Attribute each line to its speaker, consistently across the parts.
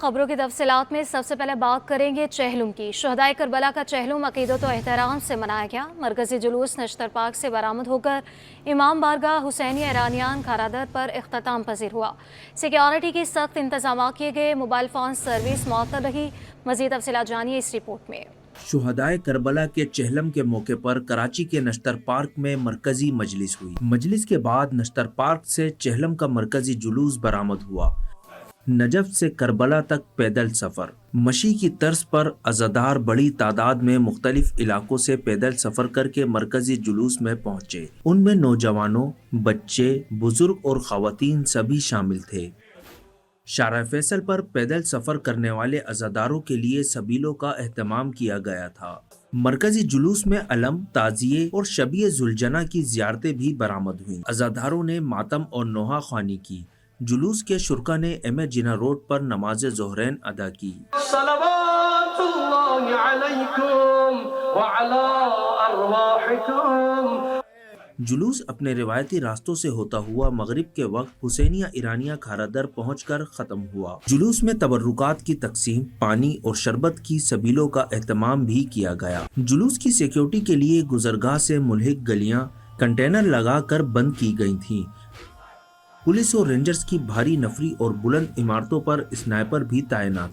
Speaker 1: खबरों की तफसीलात में सबसे पहले बात करेंगे चहलुम की। शहदाए करबला का चहलुम अकीदत और एहतराम से मनाया गया। मरकजी जुलूस नश्तर पार्क से बरामद होकर इमाम बारगाह हुसैनिया ईरानियान खारादर पर इख्तिताम पजीर हुआ। सिक्योरिटी के सख्त इंतजाम किए गए। मोबाइल फ़ोन सर्विस मुअत्तल रही। मज़ीद तफसीलात जानिए इस रिपोर्ट में।
Speaker 2: शुहदाए करबला के चहलम के मौके पर कराची के नश्तर पार्क में मरकजी मजलिस हुई। मजलिस के बाद नश्तर पार्क से चहलम का मरकजी जुलूस बरामद हुआ। नजफ से करबला तक पैदल सफर। मशी की तर्ज पर अज़ादार बड़ी तादाद में मुख्तलिफ इलाकों से पैदल सफर करके मरकजी जुलूस में पहुंचे। उनमें नौजवानों, बच्चे, बुजुर्ग और ख़वातीन सभी शामिल थे। शारा फैसल पर पैदल सफर करने वाले अज़ादारों के लिए सबीलों का एहतमाम किया गया था। मरकजी जुलूस में अलम, ताजिए और शबीए जुलजना की ज़ियारतें भी बरामद हुई। अज़ादारों ने मातम और नोहा ख्वानी की। जुलूस के शुरका ने एम जिना रोड पर नमाज ज़ोहरैन अदा की। जुलूस अपने रिवायती रास्तों से होता हुआ मगरिब के वक्त हुसैनिया ईरानिया खारादर पहुंचकर खत्म हुआ। जुलूस में तबर्रुकात की तकसीम, पानी और शरबत की सबीलों का एहतमाम भी किया गया। जुलूस की सिक्योरिटी के लिए गुजरगाह से मुल्हिक गलियां कंटेनर लगाकर बंद की गई थीं। पुलिस और रेंजर्स की भारी नफरी और बुलंद इमारतों पर स्नाइपर भी तैनात।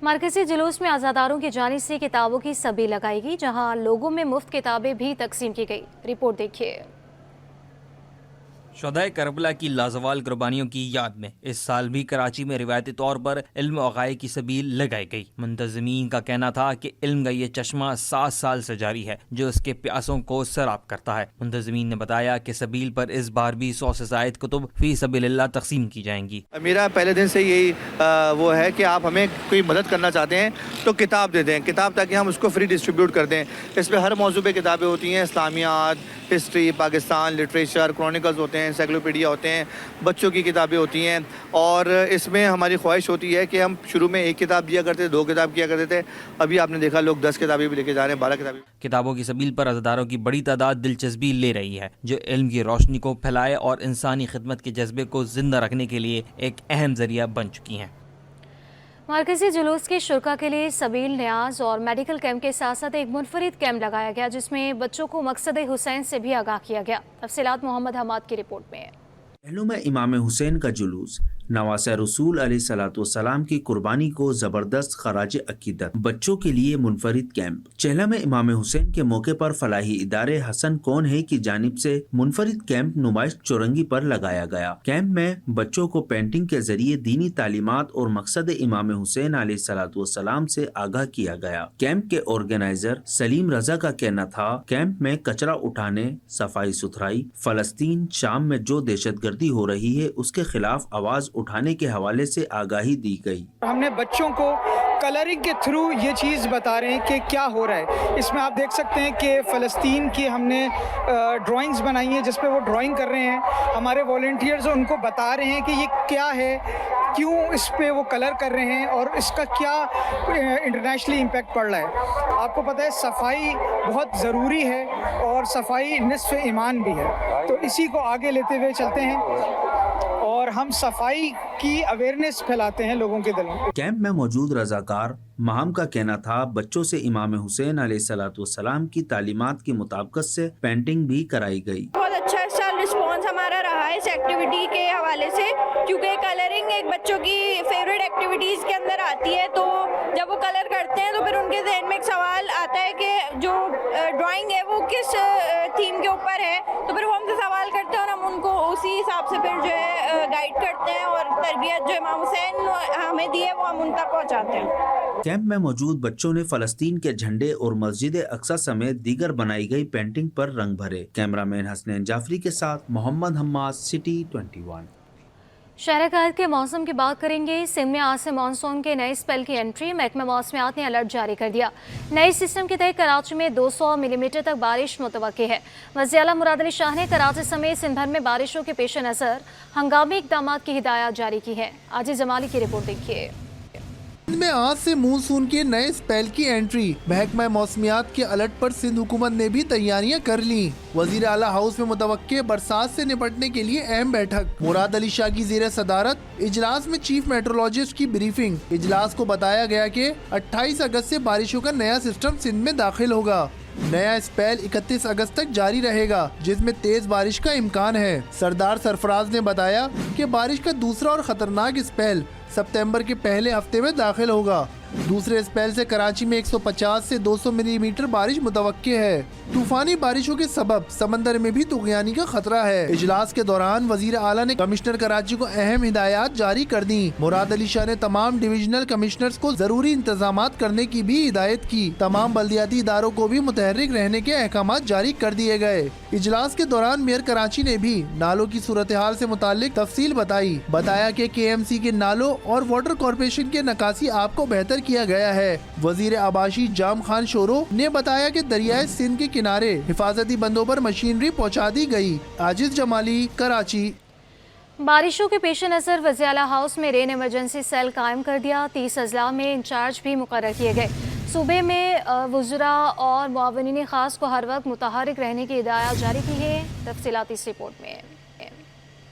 Speaker 1: मरकजी जुलूस में अज़ादारों की जानिब से किताबों की सबी लगाई गई, जहां लोगों में मुफ्त किताबें भी तकसीम की गई। रिपोर्ट देखिए।
Speaker 3: शुहदाए करबला की लाजवाल कुर्बानियों की याद में इस साल भी कराची में रिवायती तौर पर इल्म वग़ाए की सबील लगाई गई। मुंतज़मीन का कहना था कि इल्म का ये चश्मा 7 साल से जारी है जो उसके प्यासों को सराब करता है। मुंतज़मीन ने बताया कि सबील पर इस बार भी 100 से ज़ायद कुतुब फी सबीलिल्लाह तकसीम की जाएंगी।
Speaker 4: मेरा पहले दिन से यही वो है कि आप हमें कोई मदद करना चाहते हैं तो किताब दे दें, किताब, ताकि हम उसको फ्री डिस्ट्रीब्यूट कर दें। इसमें हर मौजू पे किताबें होती हैं, इस्लामियात, हिस्ट्री, पाकिस्तान, लिटरेचर, क्रॉनिकल्स होते हैं, एनसाइक्लोपीडिया होते हैं, बच्चों की किताबें होती हैं। और इसमें हमारी ख्वाहिश होती है कि हम शुरू में 1 किताब दिया करते थे, 2 किताब किया करते थे। अभी आपने देखा लोग 10 किताबें भी लेके जा रहे हैं, 12 किताबें।
Speaker 3: किताबों की सबील पर अज़ादारों की बड़ी तादाद दिलचस्पी ले रही है, जो इल्म की रोशनी को फैलाए और इंसानी खिदमत के जज्बे को जिंदा रखने के लिए एक अहम जरिया बन चुकी हैं।
Speaker 1: मरकजी जुलूस के शुरका के लिए सबील, न्याज और मेडिकल कैंप के साथ साथ एक मुनफरिद कैंप लगाया गया, जिसमें बच्चों को मकसद हुसैन से भी आगाह किया गया। तफसीलात मोहम्मद हमाद की रिपोर्ट में।
Speaker 2: पहलू में इमाम हुसैन का जुलूस, नवासे रसूल अलैहिस्सलाम की कुर्बानी को जबरदस्त खराज अकीदत, बच्चों के लिए मुनफरिद कैंप। चहला में इमाम हुसैन के मौके पर फलाही इदारे हसन कौन है की जानिब से मुनफरिद कैंप नुमाइश चौरंगी पर लगाया गया। कैंप में बच्चों को पेंटिंग के जरिए दीनी तालीमात और मकसद इमाम हुसैन अलैहिस्सलाम से आगाह किया गया। कैंप के ऑर्गेनाइजर सलीम रजा का कहना था, कैंप में कचरा उठाने, सफाई सुथराई, फलस्तीन शाम में जो दहशतगर्दी हो रही है उसके खिलाफ आवाज उठाने के हवाले से आगाही दी गई।
Speaker 5: हमने बच्चों को कलरिंग के थ्रू ये चीज़ बता रहे हैं कि क्या हो रहा है। इसमें आप देख सकते हैं कि फ़लस्तीन की हमने ड्राइंग्स बनाई हैं जिस पे वो ड्राइंग कर रहे हैं। हमारे वॉलंटियर्स उनको बता रहे हैं कि ये क्या है, क्यों इस पे वो कलर कर रहे हैं और इसका क्या इंटरनेशनली इम्पैक्ट पड़ रहा है। आपको पता है सफाई बहुत ज़रूरी है और सफाई निस्फ़ ईमान भी है, तो इसी को आगे लेते हुए चलते हैं और हम सफाई की अवेयरनेस फैलाते हैं लोगों के दिलों में।
Speaker 2: कैंप में मौजूद रजाकार महम का कहना था, बच्चों से इमाम हुसैन अलैहिस्सलाम की तालीमात की मुताबिकत से पेंटिंग भी कराई गई।
Speaker 6: बहुत अच्छा रिस्पॉन्स हमारा रहा है इस एक्टिविटी के हवाले से, क्योंकि कलरिंग एक बच्चों की फेवरेट एक्टिविटीज़ के अंदर आती है। तो जब वो कलर करते हैं तो फिर उनके जहन में एक सवाल आता है कि जो ड्राइंग है वो किस थीम के ऊपर है। तो फिर वो हमसे सवाल करते हैं और हम उनको उसी हिसाब से फिर जो है गाइड करते हैं और तरबियत जो इमाम हुसैन हमें दी है वो हम उन तक पहुँचाते हैं।
Speaker 2: कैंप में मौजूद बच्चों ने फलस्तीन के झंडे और मस्जिद अक्सा समेत दीगर बनाई गई पेंटिंग पर रंग भरे। कैमरामैन हसनैन जाफरी के साथ मोहम्मद हम्माद, सिटी 21।
Speaker 1: शहर के मौसम की बात करेंगे। सिंध में आज से मानसून के नए स्पेल की एंट्री। महकमा मौसमियात ने अलर्ट जारी कर दिया। नए सिस्टम के तहत कराची में 200 मिलीमीटर तक बारिश मुतवक्की है। वज़ीर आला मुराद अली शाह ने कराची समेत सिंध भर में बारिशों के पेश नज़र हंगामी इक़दामात की हिदायत जारी की है। आजिज़ जमाली की रिपोर्ट देखिए।
Speaker 7: میں آج سے مونسون کے نئے سپیل کی انٹری، محکمہ موسمیات کے الرٹ پر سندھ حکومت نے بھی تیاریاں کر لیں۔ وزیر اعلیٰ ہاؤس میں متوقع برسات سے نپٹنے کے لیے اہم بیٹھک، مراد علی شاہ کی زیر صدارت اجلاس میں چیف میٹرولوجسٹ کی بریفنگ۔ اجلاس کو بتایا گیا کہ 28 اگست سے بارشوں کا نیا سسٹم سندھ میں داخل ہوگا۔ نیا اسپیل 31 اگست تک جاری رہے گا، جس میں تیز بارش کا امکان ہے۔ سردار سرفراز نے بتایا کہ بارش کا دوسرا اور خطرناک اسپیل ستمبر کے پہلے ہفتے میں داخل ہوگا۔ دوسرے اسپیل سے کراچی میں 150 سے 200 ملی میٹر بارش متوقع ہے۔ طوفانی بارشوں کے سبب سمندر میں بھی طغیانی کا خطرہ ہے۔ اجلاس کے دوران وزیر اعلیٰ نے کمشنر کراچی کو اہم ہدایات جاری کر دیں۔ مراد علی شاہ نے تمام ڈویژنل کمشنرز کو ضروری انتظامات کرنے کی بھی ہدایت کی۔ تمام بلدیاتی اداروں کو بھی متحرک رہنے کے احکامات جاری کر دیے گئے۔ اجلاس کے دوران میئر کراچی نے بھی نالوں کی صورتحال سے متعلق تفصیل بتایا کہ KMC کے نالوں اور واٹر کارپوریشن کے نکاسی آپ کو بہتر کیا گیا ہے۔ وزیر آباشی جام خان شورو نے بتایا کہ دریائے سندھ کے کنارے حفاظتی بندوں پر مشینری پہنچا دی گئی۔ عاجز جمالی، کراچی۔
Speaker 1: بارشوں کے پیش نظر وزیر اعلیٰ ہاؤس میں رین ایمرجنسی سیل قائم کر دیا، 30 اضلاع میں انچارج بھی مقرر کیے گئے۔ صوبے میں وزراء اور معاونین خاص کو ہر وقت متحرک رہنے کی ہدایات جاری کی ہے۔ تفصیلات اس رپورٹ میں۔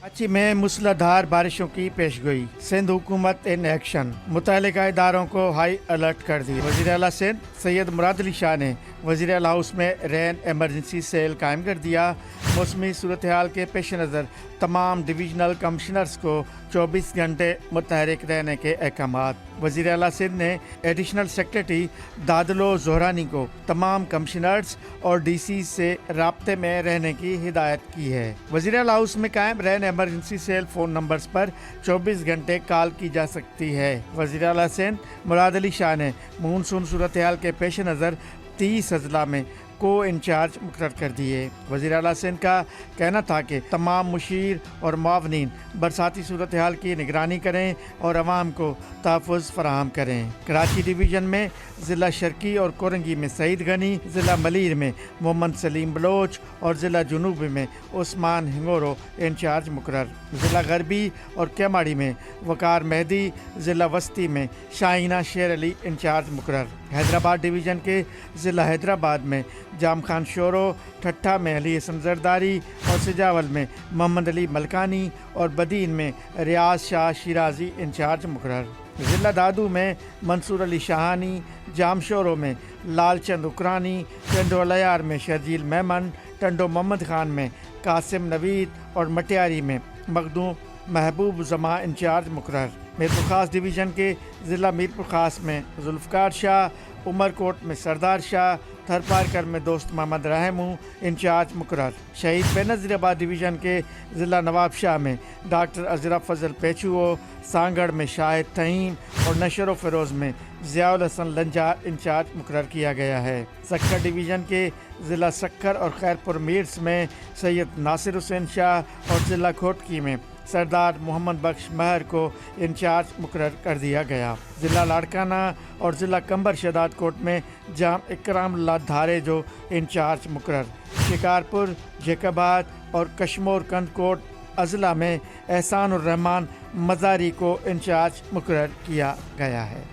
Speaker 8: کراچی میں موسلا دھار بارشوں کی پیشگوئی، سندھ حکومت ان ایکشن، متعلقہ اداروں کو ہائی الرٹ کر دی۔ وزیر اعلیٰ سندھ سید مراد علی شاہ نے وزیر اعلیٰ ہاؤس میں رین ایمرجنسی سیل قائم کر دیا۔ موسمی صورتحال کے پیش نظر تمام ڈویژنل کمشنرز کو 24 گھنٹے متحرک رہنے کے احکامات۔ وزیر اعلیٰ سندھ نے ایڈیشنل سیکریٹری دادلو زہرانی کو تمام کمشنرز اور DC سے رابطے میں رہنے کی ہدایت کی ہے۔ وزیر اعلیٰ ہاؤس میں قائم رین ایمرجنسی سیل فون نمبرز پر 24 گھنٹے کال کی جا سکتی ہے۔ وزیر اعلیٰ سندھ مراد علی شاہ نے مونسون صورتحال کے پیش نظر 30 اضلاع میں کو انچارج مقرر کر دیے۔ وزیر اعلیٰ سندھ کا کہنا تھا کہ تمام مشیر اور معاونین برساتی صورتحال کی نگرانی کریں اور عوام کو تحفظ فراہم کریں۔ کراچی ڈویژن میں ضلع شرقی اور کورنگی میں سعید غنی، ضلع ملیر میں محمد سلیم بلوچ اور ضلع جنوب میں عثمان ہنگورو انچارج مقرر۔ ضلع غربی اور کیماڑی میں وقار مہدی، ضلع وسطی میں شاہینہ شیر علی انچارج مقرر۔ حیدرآباد ڈویژن کے ضلع حیدرآباد میں جام خان شورو، ٹھٹھا میں علی حسن زرداری اور سجاول میں محمد علی ملکانی اور بدین میں ریاض شاہ شیرازی انچارج مقرر۔ ضلع دادو میں منصور علی شاہانی، جام شورو میں لال چند اکرانی، ٹنڈو الیار میں شرجیل میمن، ٹنڈو محمد خان میں قاسم نوید اور مٹیاری میں مخدوم محبوب زماں انچارج مقرر۔ میرپور خاص ڈویژن کے ضلع میرپور خاص میں ذوالفقار شاہ، عمر کوٹ میں سردار شاہ، تھر پارکر میں دوست محمد رحمو انچارج مقرر۔ شہید بینظیر آباد ڈویژن کے ضلع نواب شاہ میں ڈاکٹر ازرف فضل پیچو، سانگڑ میں شاہد تھہیم اور نشر و فروز میں ضیاء الحسن لنجار انچارج مقرر کیا گیا ہے۔ سکر ڈویژن کے ضلع سکر اور خیرپور میرس میں سید ناصر حسین شاہ اور ضلع کھوٹکی میں سردار محمد بخش مہر کو انچارج مقرر کر دیا گیا۔ ضلع لاڑکانہ اور ضلع کمبر شداد کوٹ میں جام اکرام اللہ دھارے جو انچارج مقرر۔ شکارپور، جیکاباد اور کشمور کند کوٹ اضلاع میں احسان الرحمان مزاری کو انچارج مقرر کیا گیا ہے۔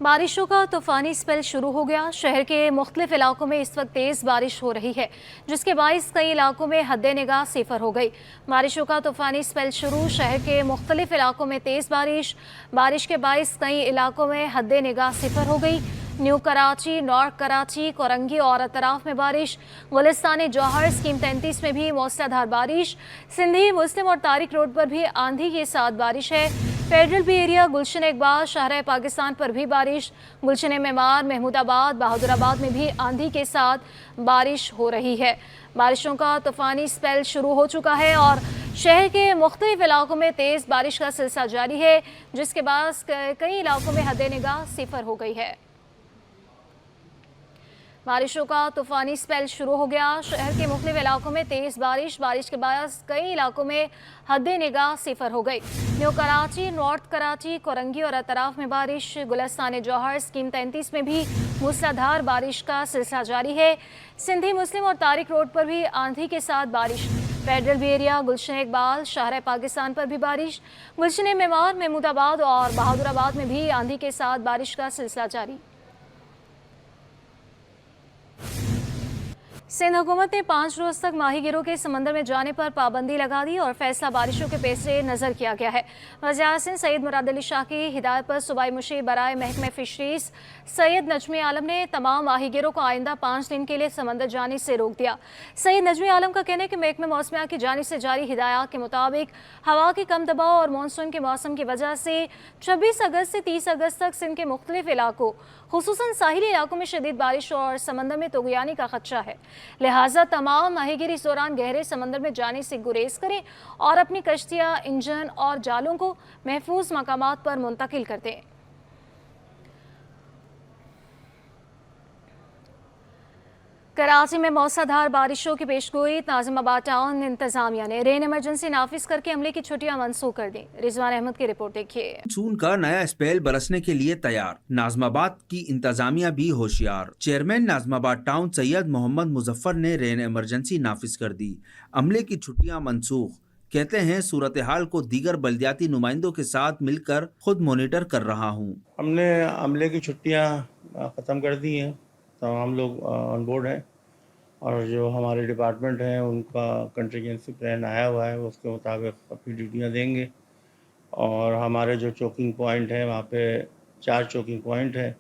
Speaker 1: بارشوں کا طوفانی اسپیل شروع ہو گیا۔ شہر کے مختلف علاقوں میں اس وقت تیز بارش ہو رہی ہے، جس کے باعث کئی علاقوں میں حد نگاہ صفر ہو گئی۔ بارشوں کا طوفانی اسپیل شروع، شہر کے مختلف علاقوں میں تیز بارش کے باعث کئی علاقوں میں حد نگاہ صفر ہو گئی۔ نیو کراچی، نارتھ کراچی، کورنگی اور اطراف میں بارش، گلستان جوہر اسکیم 33 میں بھی موسلا دھار بارش، سندھی مسلم اور طارق روڈ پر بھی آندھی کے ساتھ بارش ہے۔ Federal be area, Gulshan Iqbal, شاہراہ پاکستان پر بھی بارش، گلشن معمار، محمود آباد، بہادر آباد میں بھی آندھی کے ساتھ بارش ہو رہی ہے۔ بارشوں کا طوفانی اسپیل شروع ہو چکا ہے اور شہر کے مختلف علاقوں میں تیز بارش کا سلسلہ جاری ہے، جس کے باعث کئی علاقوں میں حد نگاہ صفر ہو گئی ہے۔ بارشوں کا طوفانی اسپیل شروع ہو گیا، شہر کے مختلف علاقوں میں تیز بارش کے باعث کئی علاقوں میں حد نگاہ صفر ہو گئی۔ نیو کراچی، نارتھ کراچی، کورنگی اور اطراف میں بارش، گلستان جوہر اسکیم 33 میں بھی موسلا دھار بارش کا سلسلہ جاری ہے۔ سندھی مسلم اور طارق روڈ پر بھی آندھی کے ساتھ بارش، फेडरल बी एरिया, गुलशन इकबाल, शाहराह पाकिस्तान पर भी बारिश। गुलशन मेवार, महमूदाबाद और बहादुराबाद में भी आंधी के साथ बारिश का सिलसिला जारी। सिंध हुकूमत ने 5 रोज तक माहीगिरों के समंदर में जाने पर पाबंदी लगा दी और फैसला बारिशों के पेश नज़र किया गया है। वज़ीर-ए-आज़म सैयद मुराद अली शाह की हिदायत पर सूबाई मुशीर बराए महकमे फिशरीज सैयद नजमी आलम ने तमाम माहीगिरों को आइंदा 5 दिन के लिए समंदर जाने से रोक दिया। सैयद नजमी आलम का कहना है कि महकमे मौसमियात की जानिब से जारी हिदायत के मुताबिक हवा के कम दबाव और मानसून के मौसम की वजह से 26 अगस्त से 30 अगस्त तक सिंध के मुख्तलिफ इलाकों खुसूसन साहिली इलाकों में शदीद बारिश और समंदर में तुग़यानी का खदशा है। लिहाजा तमाम माहीगिर इस दौरान गहरे समंदर में जाने से गुरेज करें और अपनी कश्तियाँ, इंजन और जालों को महफूज मकामात पर मुंतकिल कर दें। कराची में मौसलाधार बारिशों की पेशगोई। नाज़िमाबाद टाउन इंतजामिया ने रेन इमरजेंसी नाफिज करके अमले की छुट्टियां मनसूख कर दी। रिजवान अहमद की रिपोर्ट देखिए।
Speaker 2: मानसून का नया स्पेल बरसने के लिए तैयार, नाज़िमाबाद की इंतजामिया भी होशियार। चेयरमैन नाज़िमाबाद टाउन सैयद मोहम्मद मुजफ्फर ने रेन इमरजेंसी नाफिज कर दी, अमले की छुट्टियां मनसूख। कहते हैं सूरत हाल को दीगर बल्दियाती नुमाइंदों के साथ मिलकर खुद मॉनिटर कर रहा हूँ।
Speaker 9: हमने अमले की छुट्टियां ख़त्म कर दी हैं, तो हम लोग ऑन बोर्ड हैं और जो हमारे डिपार्टमेंट हैं उनका कंटीजेंसी प्लान आया हुआ है, उसके मुताबिक अपनी ड्यूटियां देंगे। और हमारे जो चोकिंग पॉइंट है वहाँ पे 4 चोकिंग पॉइंट है,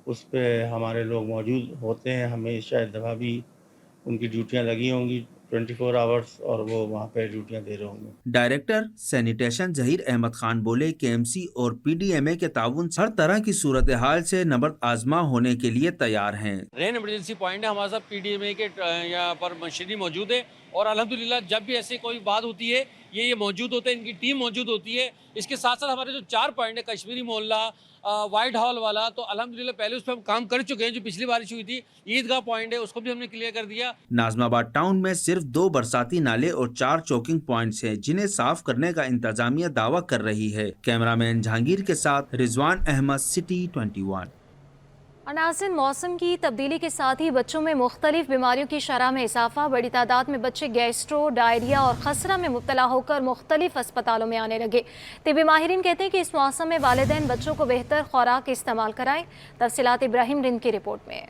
Speaker 9: उस पे हमारे लोग मौजूद होते हैं। हमेशा दफ़ा भी उनकी ड्यूटियां लगी होंगी 24 आवर्स और वो वहाँ पे ड्यूटियां दे रहे होंगे।
Speaker 2: डायरेक्टर सैनिटेशन जहीर अहमद खान बोले KMC और PDMA के ताउन हर तरह की सूरत हाल से नबर्द आजमा होने के लिए तैयार हैं।
Speaker 10: रेन इमरजेंसी पॉइंट है हमारे साथ, PDMA के यहाँ पर मशीनरी मौजूद है और अल्हम्दुलिल्लाह जब भी ऐसी कोई बात होती है ये मौजूद होते हैं, इनकी टीम मौजूद होती है। इसके साथ साथ हमारे जो 4 पॉइंट है, कश्मीरी मोहल्ला, वाइट हॉल वाला, तो अल्हम्दुलिल्लाह पहले उस पर हम काम कर चुके हैं। जो पिछली बारिश हुई थी, ईदगाह पॉइंट है, उसको भी हमने क्लियर कर दिया।
Speaker 2: नाज़िमाबाद टाउन में सिर्फ 2 बरसाती नाले और 4 चोकिंग पॉइंट्स हैं, जिन्हें साफ करने का इंतजामिया दावा कर रही है। कैमरामैन जहांगीर के साथ रिजवान अहमद, सिटी 21।
Speaker 1: नाज़रीन, मौसम की तब्दीली के साथ ही बच्चों में मुख्तलिफ बीमारियों की शरह में इजाफा। बड़ी तादाद में बच्चे गैस्ट्रो, डायरिया और खसरा में मुब्तला होकर मुख्तलिफ अस्पतालों में आने लगे। तिबी माहिरीन कहते हैं कि इस मौसम में वालिदैन बच्चों को बेहतर खुराक इस्तेमाल कराएं। तफसीलात इब्राहिम रिंद की रिपोर्ट में।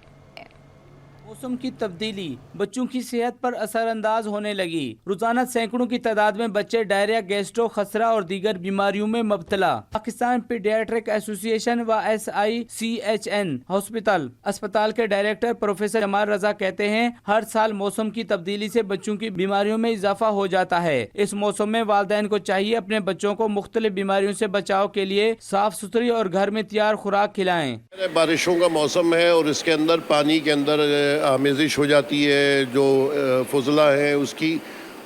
Speaker 11: मौसम की तब्दीली बच्चों की सेहत पर असरअंदाज होने लगी। रोजाना सैकड़ों की तादाद में बच्चे डायरिया, गैस्ट्रो, खसरा और दीगर बीमारियों में मुब्तला। पाकिस्तान पीडियाट्रिक एसोसिएशन व SICHN हॉस्पिटल अस्पताल के डायरेक्टर प्रोफेसर जमाल रजा कहते हैं, हर साल मौसम की तब्दीली से बच्चों की बीमारियों में इजाफा हो जाता है। इस मौसम में वालिदैन को चाहिए अपने बच्चों को मुख्तलिफ बीमारियों से बचाव के लिए साफ सुथरी और घर में तैयार खुराक खिलाएं।
Speaker 12: बारिशों का मौसम है और इसके अंदर पानी के अंदर आमेजिश हो जाती है, जो फजला है उसकी,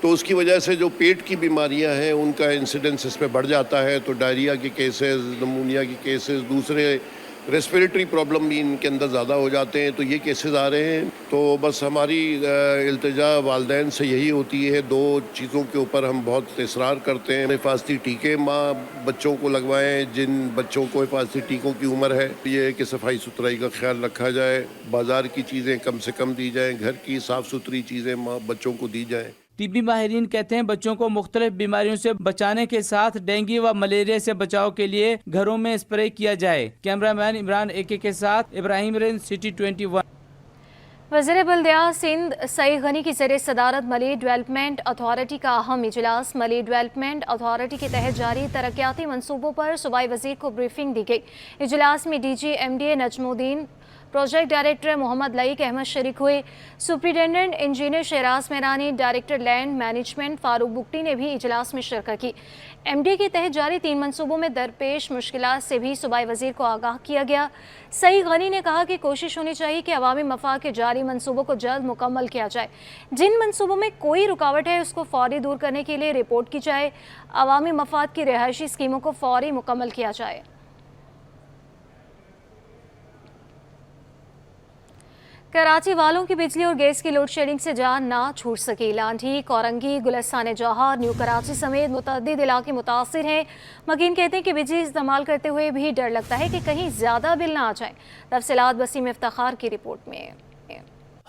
Speaker 12: तो उसकी वजह से जो पेट की बीमारियां हैं उनका इंसिडेंस इस पे बढ़ जाता है। तो डायरिया के केसेस, नमूनिया के केसेस, दूसरे रेस्पिरेटरी प्रॉब्लम भी इनके अंदर ज़्यादा हो जाते हैं, तो ये केसेस आ रहे हैं। तो बस हमारी इल्तिजा वालिदैन से यही होती है, 2 चीज़ों के ऊपर हम बहुत इसरार करते हैं। हिफाजती टीके माँ बच्चों को लगवाएं, जिन बच्चों को हिफाजती टीकों की उम्र है। ये है कि सफाई सुथराई का ख्याल रखा जाए, बाज़ार की चीज़ें कम से कम दी जाएँ, घर की साफ़ सुथरी चीज़ें माँ बच्चों को दी जाएँ।
Speaker 11: टीबी माहिरीन कहते हैं, बच्चों को मुख्तलिफ बीमारियों से बचाने के साथ डेंगू व मलेरिया से बचाव के लिए घरों में स्प्रे किया जाए। कैमरामैन इमरान AK के साथ इब्राहिम रिंद, सिटी 21।
Speaker 1: वज़ीर बल्दिया सिंध सईद गनी की ज़रिए सदारत मली डेवलपमेंट अथॉरिटी का अहम इजलास। मली डेवलपमेंट अथॉरिटी के तहत जारी तरक्याती मनसूबों पर सूबाई वज़ीर को ब्रीफिंग दी गई। इजलास में DG MDA Najmuddin, project director Mohammad Laeeq Ahmed शरीक हुए। Superintendent engineer Shahraj Mehrani, director land management Farooq Bugti ने भी इजलास में शिरकत की। MDA के तहत जारी 3 मनसूबों में दरपेश मुश्किलात से भी सूबाई वज़ीर को आगाह किया गया। सईद गनी ने कहा कि कोशिश होनी चाहिए कि अवामी मफाद के जारी मनसूबों को जल्द मुकम्मल किया जाए। जिन मनसूबों में कोई रुकावट है उसको फौरी दूर करने के लिए रिपोर्ट की जाए। अवामी मफाद की रिहायशी स्कीमों को फौरी मुकम्मल किया जाए। कराची वालों की बिजली और गैस की लोड शेडिंग से जान ना छूट सकी। लांढी, कोरंगी, गुलिस्तान जौहर, न्यू कराची समेत मुतअद्दिद इलाके मुतासिर हैं। मकीन कहते हैं कि बिजली इस्तेमाल करते हुए भी डर लगता है कि कहीं ज़्यादा बिल ना आ जाए। तफसीलात वसीम इफ्तिखार की रिपोर्ट में।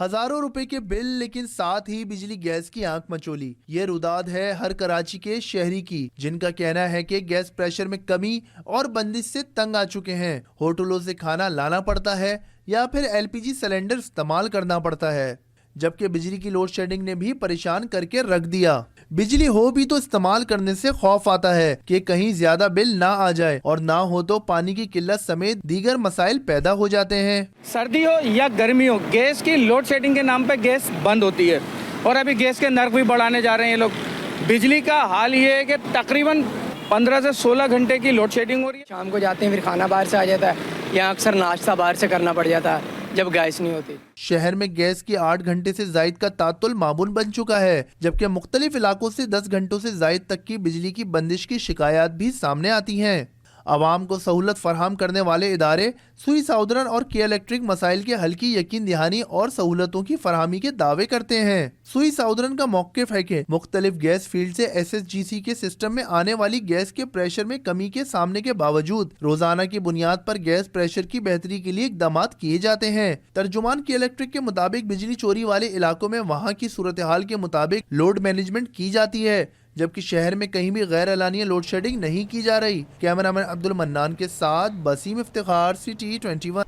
Speaker 7: हजारों रुपए के बिल, लेकिन साथ ही बिजली गैस की आंख मचोली। ये रुदाद है हर कराची के शहरी की, जिनका कहना है कि गैस प्रेशर में कमी और बंदिश से तंग आ चुके हैं। होटलों से खाना लाना पड़ता है या फिर LPG सिलेंडर इस्तेमाल करना पड़ता है, जबकि बिजली की लोड शेडिंग ने भी परेशान करके रख दिया। बिजली हो भी तो इस्तेमाल करने से खौफ आता है कि कहीं ज्यादा बिल ना आ जाए, और ना हो तो पानी की किल्लत समेत दीगर मसाइल पैदा हो जाते हैं।
Speaker 5: सर्दी हो या गर्मी हो, गैस की लोड शेडिंग के नाम पे गैस बंद होती है, और अभी गैस के नर्क भी बढ़ाने जा रहे हैं ये लोग। बिजली का हाल ये है कि तकरीबन 15 से 16 घंटे की लोड शेडिंग हो रही है।
Speaker 13: शाम को जाते हैं, फिर खाना बाहर से आ जाता है, या अक्सर नाश्ता बाहर से करना पड़ जाता है जब गैस नहीं होती।
Speaker 7: शहर में गैस की 8 घंटे से जायद का तातुल मामूल बन चुका है, जबकि मुख्तलिफ इलाकों से 10 घंटों से जायद तक की बिजली की बंदिश की शिकायत भी सामने आती हैं। आवाम को सहूलत फराहम करने वाले इदारे सुई साउदर्न और के इलेक्ट्रिक मसाइल के हल की यकीन दहानी और सहूलतों की फराहमी के दावे करते हैं। सुई साउदर्न का मौक़िफ़ है कि मुख्तलिफ गैस फील्ड से SSGC के सिस्टम में आने वाली गैस के प्रेशर में कमी के सामने के बावजूद रोजाना की बुनियाद पर गैस प्रेशर की बेहतरी के लिए इक़दाम किए जाते हैं। तर्जुमान के इलेक्ट्रिक के मुताबिक बिजली चोरी वाले इलाकों में वहाँ की सूरत हाल के मुताबिक लोड मैनेजमेंट की जाती है, जबकि शहर में कहीं भी गैर एलानिया लोड शेडिंग नहीं की जा रही। कैमरामैन अब्दुल मन्नान के साथ बसीम इफ्तिखार, सिटी 21।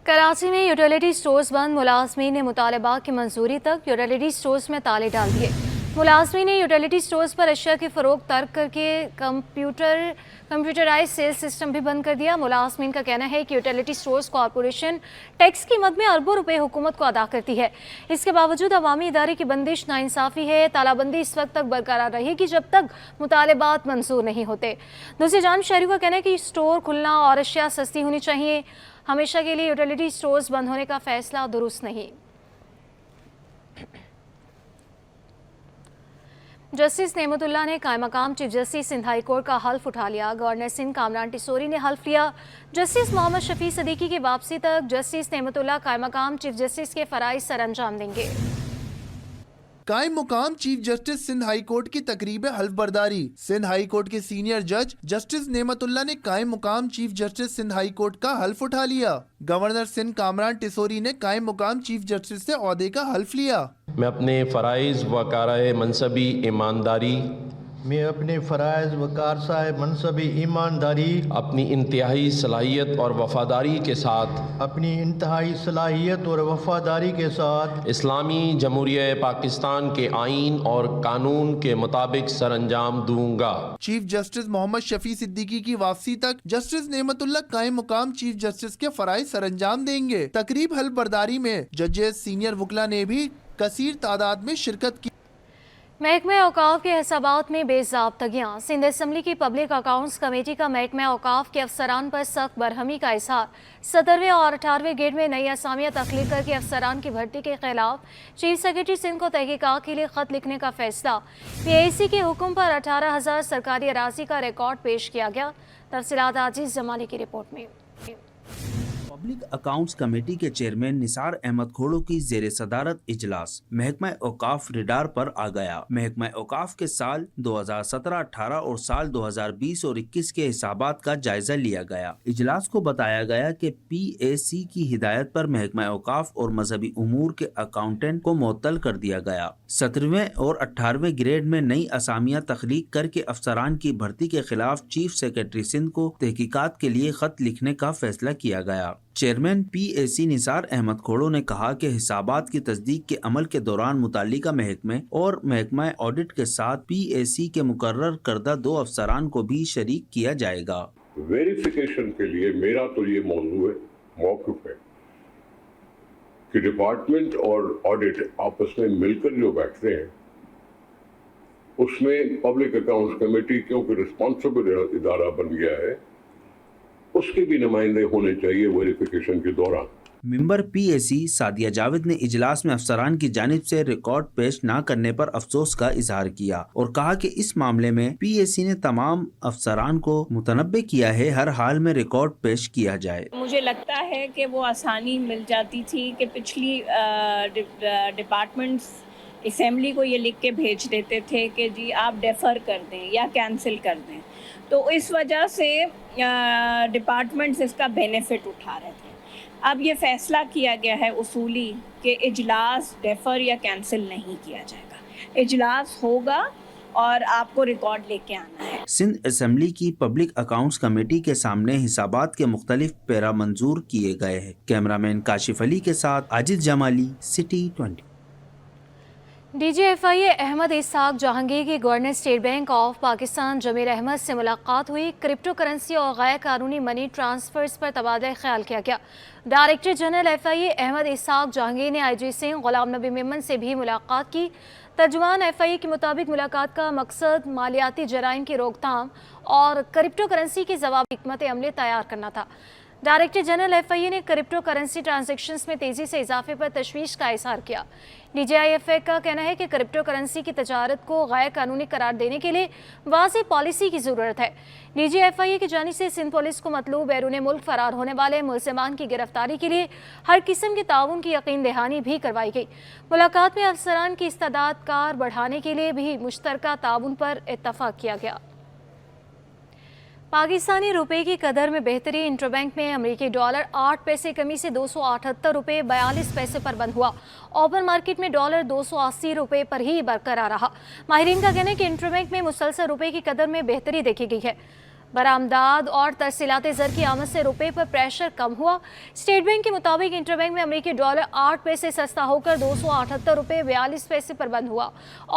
Speaker 1: कराची में यूटिलिटी स्टोर्स बंद, मुलाजमीन ने मुतालबा की मंजूरी तक यूटिलिटी स्टोर्स में ताले डाल दिए। मुलाजमीन ने यूटिलिटी स्टोर्स पर अशिया की फ़रोख्त तर्क करके कंप्यूटराइज सेल्स सिस्टम भी बंद कर दिया। मुलाजमीन का कहना है कि यूटिलिटी स्टोर्स कॉरपोरेशन टैक्स की मद में अरबों रुपए हुकूमत को अदा करती है, इसके बावजूद अवामी इदारे की बंदिश नाइंसाफ़ी है। तालाबंदी इस वक्त तक बरकरार रहेगी जब तक मुतालबात मंजूर नहीं होते। दूसरी जानिब शहरियों का कहना है कि स्टोर खुलना और अशिया सस्ती होनी चाहिए। हमेशा के लिए यूटिलिटी स्टोर्स बंद होने का फैसला दुरुस्त नहीं। जस्टिस नेमतुल्लाह ने कायम मकाम chief justice Sindh high court का हल्फ उठा लिया। गवर्नर सिंध कामरान टिसोरी ने हल्फ लिया। जस्टिस मोहम्मद शफी सदीकी की वापसी तक जस्टिस नेमतुल्लाह कायम मकाम चीफ जस्टिस के फराइज सर अंजाम देंगे।
Speaker 7: कायम मुकाम chief justice Sindh high court की तकरीब हल्फ बर्दारी। सिंध हाई कोर्ट के सीनियर जज जस्टिस नेमतुल्लाह ने कायम मुकाम chief justice Sindh high court का हल्फ उठा लिया। गवर्नर सिंध कामरान टिसोरी ने कायम मुकाम चीफ जस्टिस से ओहदे का हल्फ लिया।
Speaker 14: मैं अपने फ़राइज़ व कारए मनसबी ईमानदारी अपनी इंतहाई सलाहियत और वफादारी के साथ इस्लामी जमहूरिया पाकिस्तान के आइन और कानून के मुताबिक सर अंजाम दूंगा।
Speaker 7: चीफ जस्टिस मोहम्मद शफी सिद्दीकी की वापसी तक जस्टिस नेमतुल्लाह कायम मुकाम चीफ जस्टिस के फराइज सर अंजाम देंगे। तकरीब हल्फ बर्दारी में जजेस, सीनियर वकला ने भी कसीर तादाद में शिरकत की।
Speaker 1: महकमा औकाफ के हिसाबात में बेज़ाब्तगियाँ। सिंध असम्बली की पब्लिक अकाउंट्स कमेटी का महकमा औकाफ के अफसरान पर सख्त बरहमी का इजहार। 17वें और 18वें गेट में नई असामियाँ तख्लीक करके अफसरान की भर्ती के खिलाफ चीफ सेक्रेटरी सिंध को तहकीकात के लिए ख़त लिखने का फैसला। PIC के हुक्म पर 18,000 सरकारी अराजी का रिकॉर्ड पेश किया गया। तफसीलात आजीज जमाली की रिपोर्ट में।
Speaker 2: पब्लिक अकाउंट्स कमेटी के चेयरमैन निसार अहमद खोड़ो की जेर सदारत इजलास महकमा औकाफ रिडार पर आ गया। महकमा औकाफ के साल 2017-18 और साल 2020 और 21 के हिसाबात का जायजा लिया गया। इजलास को बताया गया कि PAC की हिदायत पर महकमा औकाफ और मजहबी उमूर के अकाउंटेंट को मुअत्तल कर दिया गया। 17वें और 18वें ग्रेड में नई असामियाँ तख्लीक करके अफसरान की भर्ती के खिलाफ चीफ सेक्रेटरी सिंध को तहकीकात के लिए खत लिखने का फैसला किया गया। चेयरमैन PAC निसार अहमद खोड़ो ने कहा कि हिसाबात की तस्दीक के अमल के दौरान मुतालिका महकमे और महकमा ऑडिट के साथ PAC के मुकर्रर करदा 2 अफसरान को भी शरीक किया जाएगा।
Speaker 12: वेरिफिकेशन के लिए मेरा तो ये मौक़िफ़ है कि डिपार्टमेंट और ऑडिट आपस में मिलकर जो बैठते हैं उसमें पब्लिक अकाउंट्स कमेटी क्योंकि रिस्पॉन्सिबल इदारा बन गया है उसके भी नुमाइंदे होने चाहिए वेरिफिकेशन के दौरान।
Speaker 2: मेंबर PAC सादिया जावेद ने इजलास में अफसरान की जानिब से रिकॉर्ड पेश न करने पर अफसोस का इजहार किया और कहा कि इस मामले में PAC ने तमाम अफसरान को मुतनब्बे किया है हर हाल में रिकॉर्ड पेश किया जाए।
Speaker 6: मुझे लगता है कि वो आसानी मिल जाती थी कि पिछली डिपार्टमेंट्स असेंबली को ये लिख के भेज देते थे कि जी आप डेफर कर दें या कैंसिल कर दें, तो इस वजह से डिपार्टमेंट्स इसका बेनिफिट उठा रहे थे। اب یہ فیصلہ کیا گیا ہے اصولی کہ اجلاس ڈیفر یا کینسل نہیں کیا جائے گا، اجلاس ہوگا اور آپ کو ریکارڈ لے کے آنا ہے۔
Speaker 2: سندھ اسمبلی کی پبلک اکاؤنٹس کمیٹی کے سامنے حسابات کے مختلف پیرا منظور کیے گئے ہیں۔ کیمرامین کاشف علی کے ساتھ Ajiz Jamali, city 20۔
Speaker 1: D G F I Ahmed Ishaq Jahangir کی governor State Bank of Pakistan Jameel Ahmed سے ملاقات ہوئی۔ کرپٹو کرنسی اور غیر قانونی منی ٹرانسفرز پر تبادلہ خیال کیا گیا۔ ڈائریکٹر جنرل ایف آئی اے احمد اسحاق جہانگیر نے آئی جی سنگھ غلام نبی میمن سے بھی ملاقات کی۔ ترجمان ایف آئی اے کے مطابق ملاقات کا مقصد مالیاتی جرائم کی روک تھام اور کرپٹو کرنسی کی ضوابط حکمت عملی تیار کرنا تھا۔ ڈائریکٹر جنرل ایف آئی اے نے کرپٹو کرنسی ٹرانزیکشنز میں تیزی سے اضافے پر تشویش کا اظہار کیا۔ D G I F A کا کہنا ہے کہ کرپٹو کرنسی کی تجارت کو غیر قانونی قرار دینے کے لیے واضح پالیسی کی ضرورت ہے۔ ڈی جی ایف آئی اے کی جانب سے سندھ پولیس کو مطلوب بیرون ملک فرار ہونے والے ملزمان کی گرفتاری کے لیے ہر قسم کے تعاون کی یقین دہانی بھی کروائی گئی۔ ملاقات میں افسران کی استعداد کار بڑھانے کے لیے بھی مشترکہ تعاون پر اتفاق کیا گیا۔ پاکستانی روپے کی قدر میں بہتری، انٹر بینک میں امریکی ڈالر 8 پیسے کمی سے 278 روپے 42 پیسے پر بند ہوا۔ اوپن مارکیٹ میں ڈالر 280 روپے پر ہی برقرار رہا۔ ماہرین کا کہنا ہے کہ انٹر بینک میں مسلسل روپے کی قدر میں بہتری دیکھی گئی ہے۔ برآمدات اور ترسیلات زر کی آمد سے روپے پر پریشر کم ہوا۔ اسٹیٹ بینک کے مطابق انٹر بینک میں امریکی ڈالر 8 پیسے سستا ہو کر 278 روپے 42 پیسے پر بند ہوا۔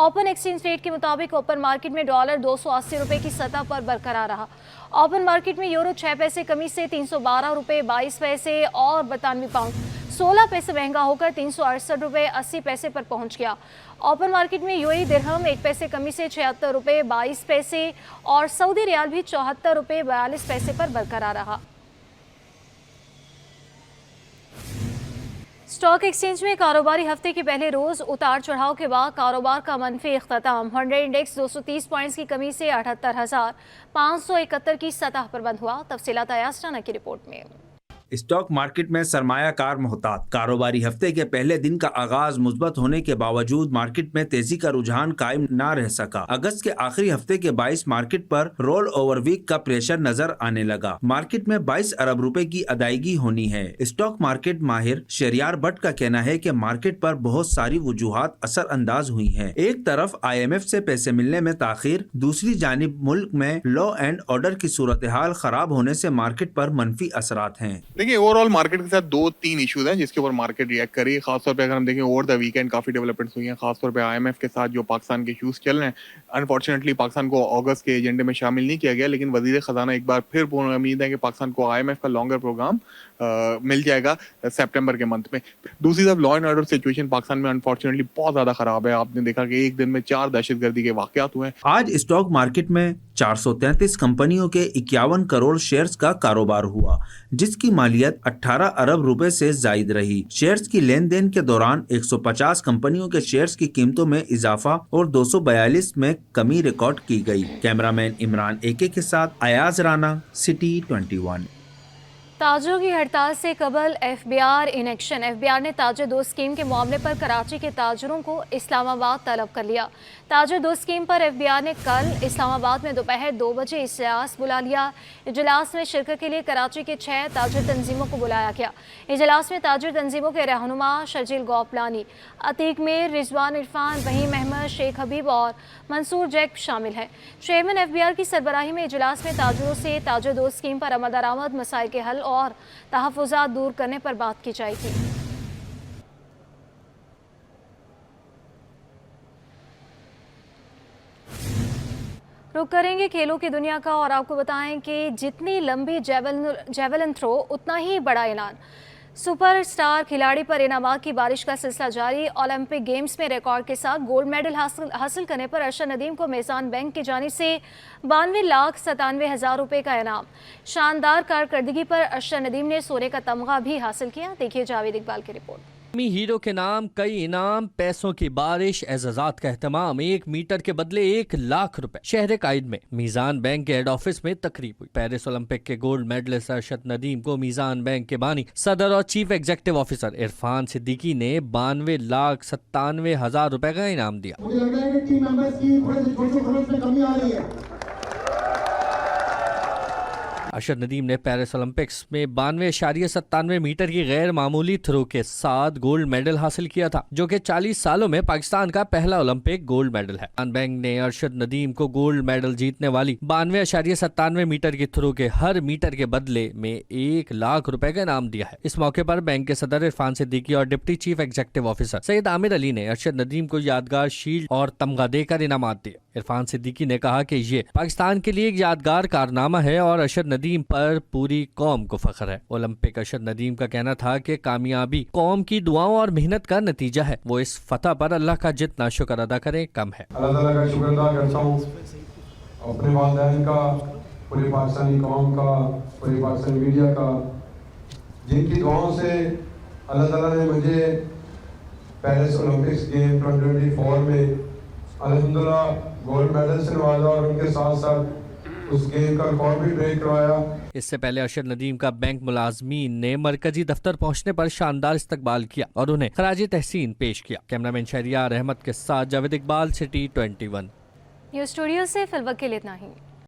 Speaker 1: اوپن ایکسچینج ریٹ کے مطابق اوپن مارکیٹ میں ڈالر 280 روپے کی سطح پر برقرار رہا۔ اوپن مارکیٹ میں یورو 6 پیسے کمی سے 312 روپے 22 پیسے اور برطانوی پاؤنڈ 16 پیسے مہنگا ہو کر 368 روپے 80 پیسے پر پہنچ گیا۔ اوپن مارکیٹ میں یو اے درہم 1 پیسے کمی سے 76 روپے 22 پیسے اور سعودی ریال بھی 74 روپے 42 پیسے پر برقرار رہا۔ اسٹاک ایکسچینج میں کاروباری ہفتے کے پہلے روز اتار چڑھاؤ کے بعد کاروبار کا منفی اختتام۔ 100 انڈیکس 230 پوائنٹس کی کمی سے 78,571 کی سطح پر بند ہوا۔ تفصیلات ایاز رانا کی رپورٹ میں۔
Speaker 2: اسٹاک مارکیٹ میں سرمایہ کار محتاط۔ کاروباری ہفتے کے پہلے دن کا آغاز مثبت ہونے کے باوجود مارکیٹ میں تیزی کا رجحان قائم نہ رہ سکا۔ اگست کے آخری ہفتے کے باعث مارکیٹ پر رول اوور ویک کا پریشر نظر آنے لگا۔ مارکیٹ میں 22 ارب روپے کی ادائیگی ہونی ہے۔ اسٹاک مارکیٹ ماہر شہریار بٹ کا کہنا ہے کہ مارکیٹ پر بہت ساری وجوہات اثر انداز ہوئی ہیں۔ ایک طرف آئی ایم ایف سے پیسے ملنے میں تاخیر، دوسری جانب ملک میں لا اینڈ آرڈر کی صورتحال خراب ہونے سے مارکیٹ پر منفی اثرات ہیں۔
Speaker 15: دیکھیے اوور آل مارکیٹ کے ساتھ 2-3 ایشوز ہیں جس کے اوپر مارکیٹ ریئیکٹ کری۔ خاص طور پہ اگر ہم دیکھیں over the weekend coffee developments ہوئی ہیں، خاص طور پہ آئی ایم ایف کے ساتھ جو پاکستان کے ایشوز چل رہے ہیں۔ انفارچونیٹلی پاکستان کو اگست کے ایجنڈے میں شامل نہیں کیا گیا، لیکن وزیر خزانہ ایک بار پھر پورا امید ہے کہ پاکستان کو آئی ایم ایف کا لانگر پروگرام مل جائے گا سپٹمبر کے منتھ میں۔ دوسری طرف law and order situation Pakistan میں انفارچونیٹلی بہت زیادہ خراب ہے۔ آپ نے دیکھا کہ ایک دن میں 4 دہشت گردی کے واقعات ہوئے ہیں۔
Speaker 2: آج اسٹاک مارکیٹ میں 433 کمپنیوں کے 51 کروڑ شیئرز کا کاروبار ہوا، جس کی مالیت 18 ارب روپے سے زائد رہی۔ شیئرز کی لین دین کے دوران 150 کمپنیوں کے شیئرز کی قیمتوں میں اضافہ اور 242 میں کمی ریکارڈ کی گئی۔ کیمرامین عمران AK کے ساتھ ایاز رانا، سٹی 21۔
Speaker 1: تاجروں کی ہڑتال سے قبل F B R in action. F B R نے تاجر دو اسکیم کے معاملے پر کراچی کے تاجروں کو اسلام آباد طلب کر لیا۔ تاجر دو اسکیم پر ایف بی آر نے کل اسلام آباد میں دوپہر 2 بجے اجلاس بلا لیا۔ اجلاس میں شرکت کے لیے کراچی کے 6 تاجر تنظیموں کو بلایا گیا۔ اجلاس میں تاجر تنظیموں کے رہنما شرجیل گوپلانی، عتیق میر، رضوان عرفان، وحیم احمد، شیخ حبیب اور منصور جیک شامل ہیں۔ چیئرمین ایف بی آر کی سربراہی میں اجلاس میں تاجروں سے تاجر دو اسکیم پر آمد درآمد، مسائل کے حل اور تحفظات دور کرنے پر بات کی جائے گی۔ رک کریں گے کھیلوں کی دنیا کا اور آپ کو بتائیں کہ جتنی لمبی جیولن تھرو اتنا ہی بڑا اعلان۔ سپر سٹار کھلاڑی پر انعامات کی بارش کا سلسلہ جاری۔ اولمپک گیمز میں ریکارڈ کے ساتھ گولڈ میڈل حاصل کرنے پر ارشد ندیم کو میزان بینک کی جانب سے 92,97,000 روپے کا انعام۔ شاندار کارکردگی پر ارشد ندیم نے سونے کا تمغہ بھی حاصل کیا۔ دیکھیے جاوید اقبال کی رپورٹ۔
Speaker 16: ہیرو کے نام کئی انعام، پیسوں کی بارش، اعزازات کا اہتمام، 1 میٹر کے بدلے 1,00,000 روپے۔ شہر قائد میں میزان بینک کے ہیڈ آفس میں تقریب ہوئی۔ پیرس اولمپک کے گولڈ میڈلسٹ ارشد ندیم کو میزان بینک کے بانی صدر اور chief executive officer Irfan Siddiqui نے 92,97,000 روپے کا انعام دیا۔
Speaker 17: مجھے لگ رہا ہے کہ ٹیم ممبرز کی تھوڑے سے خرچ میں کمی آ رہی ہے۔
Speaker 16: अरशद नदीम ने पेरिस ओलंपिक्स में 92.97 मीटर की गैर मामूली थ्रो के साथ गोल्ड मेडल हासिल किया था, जो कि 40 सालों में पाकिस्तान का पहला ओलंपिक गोल्ड मेडल है। इस्लाम बैंक ने अरशद नदीम को गोल्ड मेडल जीतने वाली 92.97 मीटर की थ्रो के हर मीटर के बदले में 1 लाख रुपए का इनाम दिया है। इस मौके पर बैंक के सदर इरफान सिद्दीकी और deputy chief executive officer Syed Aamir Ali ने अरशद नदीम को यादगार शील्ड और तमगा देकर इनामात दिए। इरफान सिद्दीकी ने कहा कि ये पाकिस्तान के लिए एक यादगार कारनामा है और अरशद नदीम पर पूरी कौम को फख्र है। ओलंपिक अरशद नदीम का कहना था कि कामयाबी कौम की दुआओं और मेहनत का नतीजा है। वो इस फतह पर अल्लाह का जितना शुक्र अदा करें कम है।
Speaker 17: अल्लाह ताला का शुक्र अदा करता हूँ, अपने वालिदैन का, पूरी पाकिस्तानी कौम का, पूरी पाकिस्तानी मीडिया का, जिनकी दुआओं से अल्लाह ताला ने मुझे पेरिस ओलंपिक्स गेम 2024 में अल्हम्दुलिल्लाह गोल्ड मेडल से नवाजा और उनके साथ साथ उस गेम का रिकॉर्ड भी ब्रेक करवाया।
Speaker 16: इससे पहले अरशद नदीम का बैंक मुलाजमीन ने मरकजी दफ्तर पहुंचने पर शानदार इस्तकबाल किया और उन्हें खराज तहसीन पेश किया। कैमरामैन शहरियार अहमद के साथ Javed Iqbal, city 21
Speaker 1: news studio से फिलवक्त के लिए इतना ही।